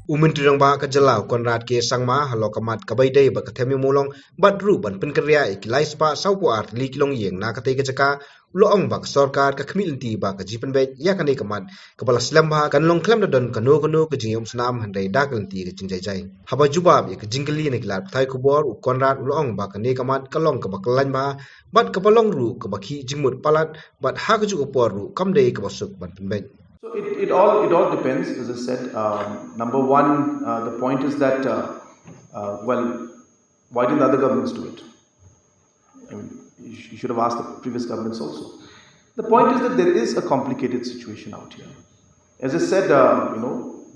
Umintirang ba ka jalaw konrad ke sangma halokamat kabayday ba ka Them Ïewmawlong badru ban pinkerya ikilais pa saupo art likilong yeng na katay ka loong ba Sorkar ka Khmih lynti ba ka pynbeit ïakren kamat kabala slam ba kanlong khlem na don kano ka jingjaw snam handai dak lynti ka jingjaw haba jubab ik jingali ne kilat thai kubor u konrad loong ba ka ne kamat kalong ka baklan ba bat kapalong ru ka bakhi jingmut palat bat ha ka ju upor ru kamdei ka basuk ban pynbeit. So it all depends, as I said. Number one, the point is that well, why didn't the other governments do it? I mean, you should have asked the previous governments also. The point is that there is a complicated situation out here. As I said,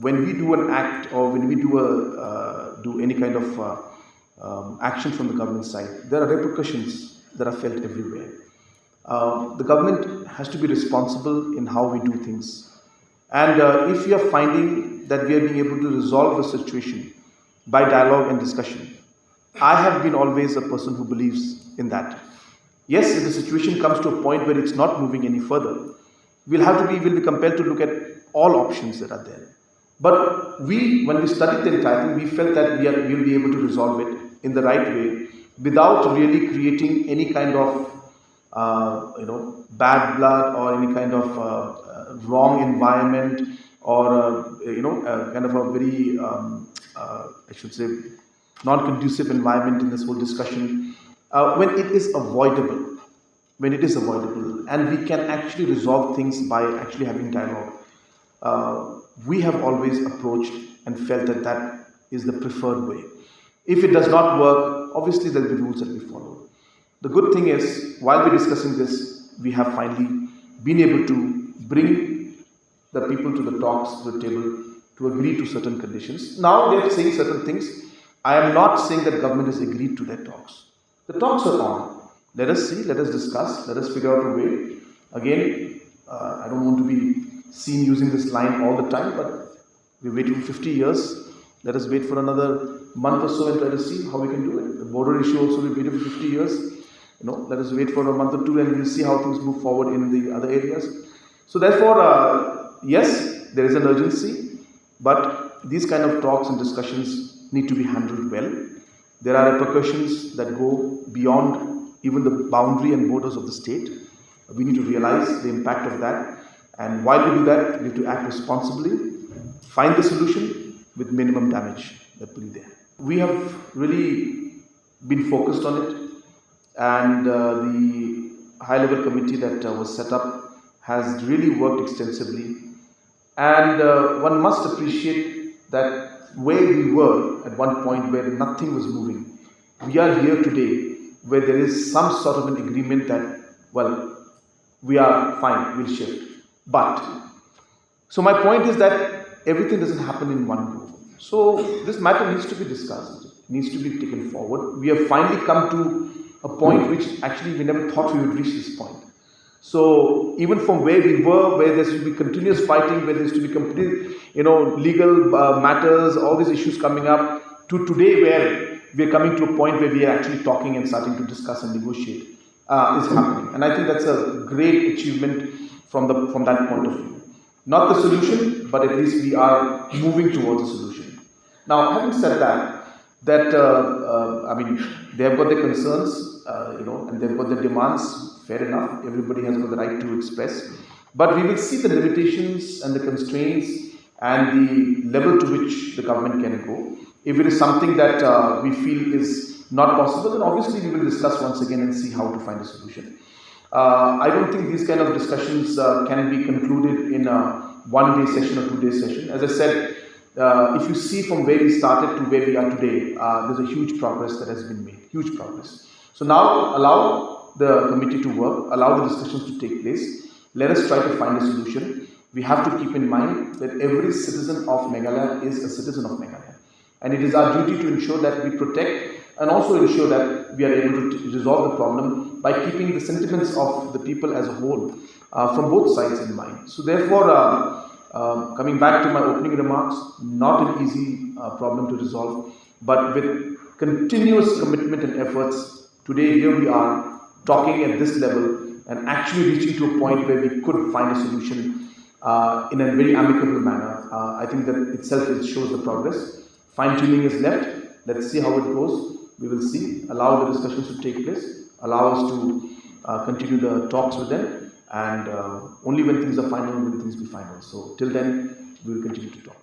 when we do an act or when we do any kind of action from the government side, there are repercussions that are felt everywhere. The government has to be responsible in how we do things. And if we are finding that we are being able to resolve the situation by dialogue and discussion, I have been always a person who believes in that. Yes, if the situation comes to a point where it's not moving any further, we'll be compelled to look at all options that are there. But when we studied the entire thing, we felt that we'll be able to resolve it in the right way without really creating any kind of bad blood or any kind of wrong environment or kind of a very I should say non-conducive environment in this whole discussion when it is avoidable and we can actually resolve things by actually having dialogue. We have always approached and felt that is the preferred way. If it does not work, obviously there will be rules that we follow. The good thing is, while we're discussing this, we have finally been able to bring the people to the talks, to the table, to agree to certain conditions. Now they're saying certain things. I am not saying that government has agreed to their talks. The talks are on. Let us see, let us discuss, let us figure out a way. Again, I don't want to be seen using this line all the time, but we waited for 50 years. Let us wait for another month or so and try to see how we can do it. The border issue also, we waited for 50 years. Let us wait for a month or two and we'll see how things move forward in the other areas. So therefore, yes, there is an urgency, but these kind of talks and discussions need to be handled well. There are repercussions that go beyond even the boundary and borders of the state. We need to realize the impact of that. And while we do that, we have to act responsibly, find the solution with minimum damage that will be there. We have really been focused on it. And the high-level committee that was set up has really worked extensively. And one must appreciate that where we were at one point where nothing was moving, we are here today where there is some sort of an agreement that, well, we are fine, we'll shift. So my point is that everything doesn't happen in one go. So this matter needs to be discussed, needs to be taken forward. We have finally come to a point which actually we never thought we would reach this point. So even from where we were, where there should be continuous fighting, where there used to be complete, legal matters, all these issues coming up, to today where we are coming to a point where we are actually talking and starting to discuss and negotiate is happening. And I think that's a great achievement from that point of view. Not the solution, but at least we are moving towards a solution. Now, having said that, I mean, they have got their concerns, and they've got their demands. Fair enough. Everybody has got the right to express. But we will see the limitations and the constraints and the level to which the government can go. If it is something that we feel is not possible, then obviously we will discuss once again and see how to find a solution. I don't think these kind of discussions can be concluded in a one-day session or two-day session. As I said, if you see from where we started to where we are today, there's a huge progress that has been made, huge progress. So now allow the committee to work, allow the discussions to take place. Let us try to find a solution. We have to keep in mind that every citizen of Meghalaya is a citizen of Meghalaya. And it is our duty to ensure that we protect and also ensure that we are able to resolve the problem by keeping the sentiments of the people as a whole from both sides in mind. So therefore, coming back to my opening remarks, not an easy problem to resolve, but with continuous commitment and efforts, today here we are talking at this level and actually reaching to a point where we could find a solution in a very amicable manner. I think that itself shows the progress. Fine-tuning is left. Let's see how it goes. We will see. Allow the discussions to take place. Allow us to continue the talks with them. And only when things are final will things be final. So till then, we will continue to talk.